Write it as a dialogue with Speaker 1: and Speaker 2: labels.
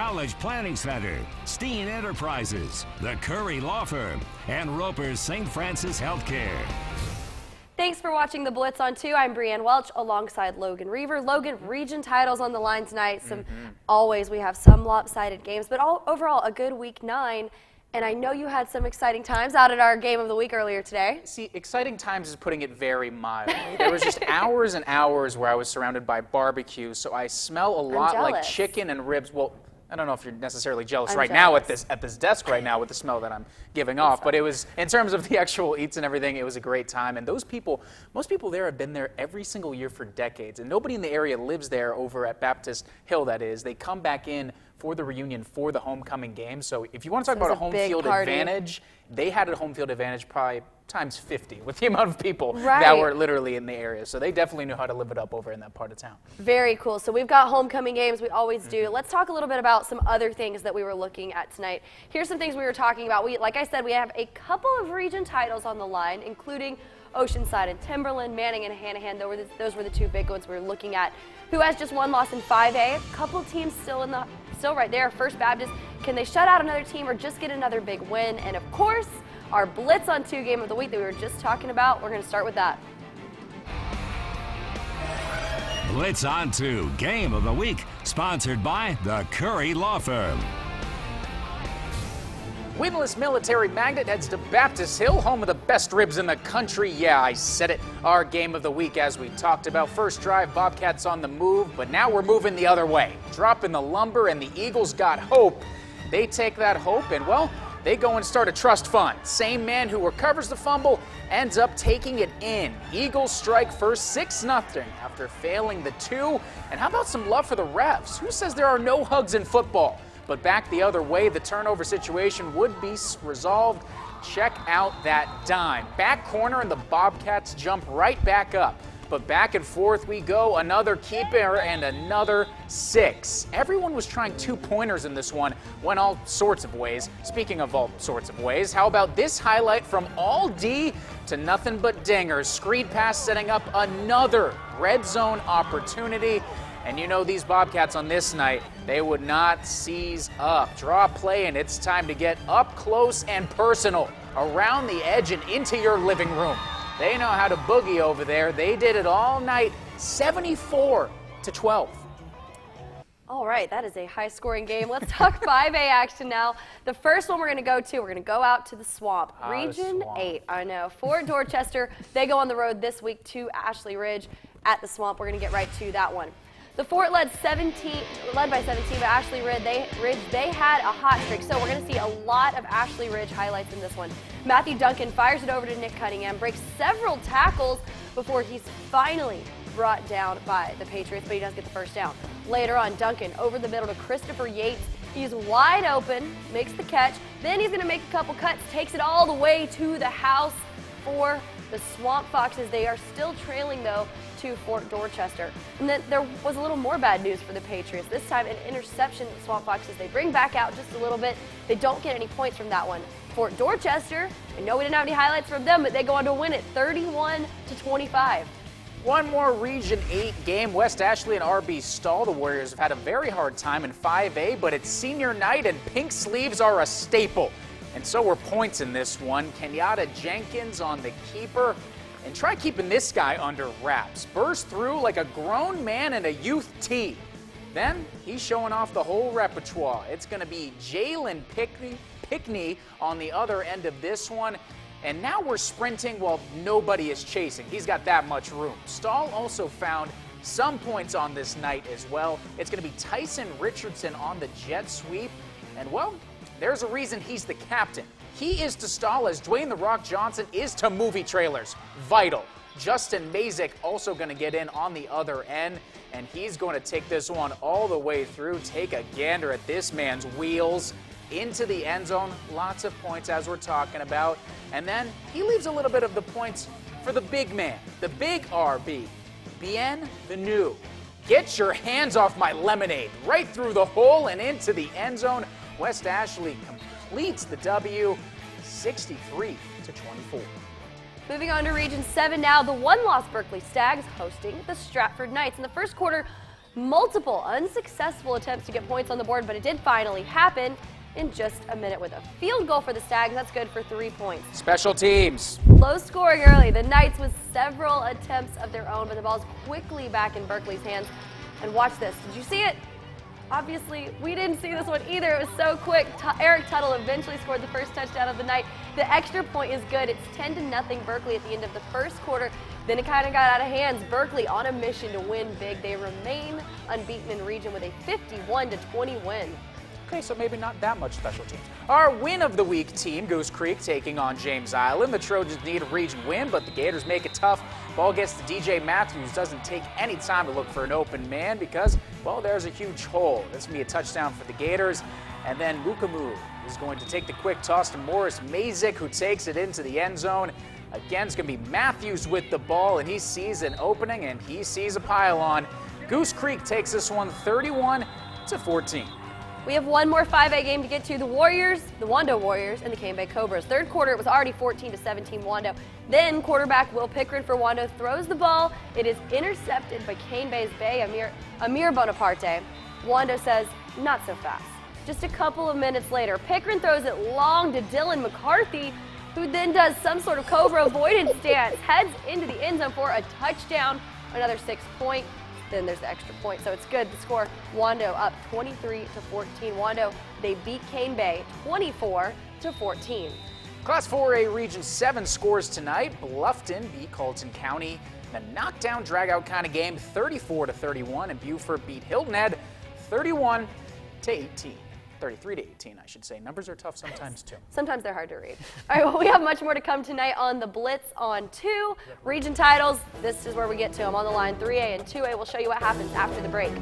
Speaker 1: College Planning Center, Steen Enterprises, the Curry Law Firm, and Roper's St. Francis Healthcare.
Speaker 2: Thanks for watching the Blitz on 2. I'm Brianne Welch alongside Logan Reaver. Logan, region titles on the line tonight. Always we have some lopsided games, but overall a good week 9. And I know you had some exciting times out at our game of the week earlier today.
Speaker 3: See, exciting times is putting it very mildly. There was just hours and hours where I was surrounded by barbecue, so I smell a lot like chicken and ribs. Well, I don't know if you're necessarily jealous now at this desk right now with the smell that I'm giving off, but it was, in terms of the actual eats and everything, it was a great time. And those people, most people there have been there every single year for decades, and nobody in the area lives there over at Baptist Hill, that is. They come back in for the reunion for the homecoming game. So if you want to talk about a home field advantage, they had a home field advantage probably times 50 with the amount of people that were literally in the area. So they definitely knew how to live it up over in that part of town. Very
Speaker 2: cool. So we've got homecoming games. We always do. Let's talk a little bit about some other things that we were looking at tonight. Here's some things we were talking about. Like I said, we have a couple of region titles on the line, including Oceanside and Timberland, Manning and Hanahan. Those were the two big ones we were looking at. Who has just one loss in 5A? A couple teams still right there. First Baptist, can they shut out another team or just get another big win? And of course, our Blitz on 2 game of the week that we were just talking about. We're going to start with that.
Speaker 1: Blitz on 2 game of the week, sponsored by the Curry Law Firm.
Speaker 3: Winless military magnet heads to Baptist Hill, home of the best ribs in the country. Yeah, I said it. Our game of the week, as we talked about. First drive, Bobcats on the move, but now we're moving the other way. Dropping the lumber, and the Eagles got hope. They take that hope, and well, they go and start a trust fund. Same man who recovers the fumble ends up taking it in. Eagles strike first 6-0 after failing the 2. And how about some love for the refs? Who says there are no hugs in football? But back the other way, the turnover situation would be resolved. Check out that dime. Back corner, and the Bobcats jump right back up. But back and forth we go, another keeper and another 6. Everyone was trying 2-pointers in this one, went all sorts of ways. Speaking of all sorts of ways, how about this highlight from all D to nothing but dingers? Screen pass setting up another red zone opportunity. And you know these Bobcats on this night, they would not seize up. Draw play, and it's time to get up close and personal, around the edge and into your living room. They know how to boogie over there. They did it all night, 74-12.
Speaker 2: All right, that is a high-scoring game. Let's talk 5A action now. The first one we're going to go to, we're going to go out to the Swamp. Region 8, I know. Fort Dorchester, they go on the road this week to Ashley Ridge at the Swamp. We're going to get right to that one. The Fort led by 17, but Ashley Ridge, they had a hot streak, so we're going to see a lot of Ashley Ridge highlights in this one. Matthew Duncan fires it over to Nick Cunningham, breaks several tackles before he's finally brought down by the Patriots, but he does get the first down. Later on, Duncan over the middle to Christopher Yates. He's wide open, makes the catch, then he's going to make a couple cuts, takes it all the way to the house for the Swamp Foxes. They are still trailing, though, to Fort Dorchester. And then there was a little more bad news for the Patriots. This time, an interception. The Swamp Foxes, they bring back out just a little bit. They don't get any points from that one. Fort Dorchester, I know we didn't have any highlights from them, but they go on to win it 31-25.
Speaker 3: One more Region 8 game. West Ashley and RB Stall. The Warriors have had a very hard time in 5A, but it's senior night and pink sleeves are a staple. And so were points in this one. Kenyatta Jenkins on the keeper. And try keeping this guy under wraps. Burst through like a grown man in a youth tee. Then he's showing off the whole repertoire. It's going to be Jalen Pickney on the other end of this one. And now we're sprinting while nobody is chasing. He's got that much room. Stahl also found some points on this night as well. It's going to be Tyson Richardson on the jet sweep. And well, there's a reason he's the captain. He is to Stahl as Dwayne "The Rock" Johnson is to movie trailers. Vital. Justin Mazik also going to get in on the other end, and he's going to take this one all the way through. Take a gander at this man's wheels into the end zone. Lots of points as we're talking about. And then he leaves a little bit of the points for the big man, the big RB, Bienvenue. Get your hands off my lemonade. Right through the hole and into the end zone. West Ashley completes the W, 63-24.
Speaker 2: Moving on to Region 7 now, the one-loss Berkeley Stags hosting the Stratford Knights. In the first quarter, multiple unsuccessful attempts to get points on the board, but it did finally happen in just a minute with a field goal for the Stags. That's good for 3 points.
Speaker 3: Special teams.
Speaker 2: Low scoring early. The Knights with several attempts of their own, but the ball's quickly back in Berkeley's hands. And watch this. Did you see it? Obviously, we didn't see this one either. It was so quick. Eric Tuttle eventually scored the first touchdown of the night. The extra point is good. It's 10-0 Berkeley at the end of the first quarter. Then it kind of got out of hands. Berkeley on a mission to win big. They remain unbeaten in region with a 51-20 win.
Speaker 3: Okay, so maybe not that much special teams. Our win of the week team, Goose Creek, taking on James Island. The Trojans need a region win, but the Gators make it tough. Ball gets to DJ Matthews. Doesn't take any time to look for an open man because, well, there's a huge hole. This will be a touchdown for the Gators. And then Mukamu is going to take the quick toss to Morris Mazik, who takes it into the end zone. Again, it's going to be Matthews with the ball, and he sees an opening, and he sees a pylon. Goose Creek takes this one 31-14.
Speaker 2: We have one more 5A game to get to. The Wando Warriors, and the Cane Bay Cobras. Third quarter, it was already 14-17 Wando. Then quarterback Will Pickren for Wando throws the ball. It is intercepted by Cane Bay's Amir Bonaparte. Wando says, not so fast. Just a couple of minutes later, Pickren throws it long to Dylan McCarthy, who then does some sort of cobra avoidance stance, heads into the end zone for a touchdown, another 6 point. Then there's the extra point, so it's good. The score, Wando up 23-14. Wando, they beat Cane Bay 24-14.
Speaker 3: Class 4A Region 7 scores tonight. Bluffton beat Colton County in a knockdown, drag-out kind of game, 34-31, and Beaufort beat Hilton Head 31-18. 33-18, I should say. Numbers are tough sometimes, too.
Speaker 2: Sometimes they're hard to read. All right, well, we have much more to come tonight on the Blitz on 2. Region titles, this is where we get to them on the line. 3A and 2A. We'll show you what happens after the break.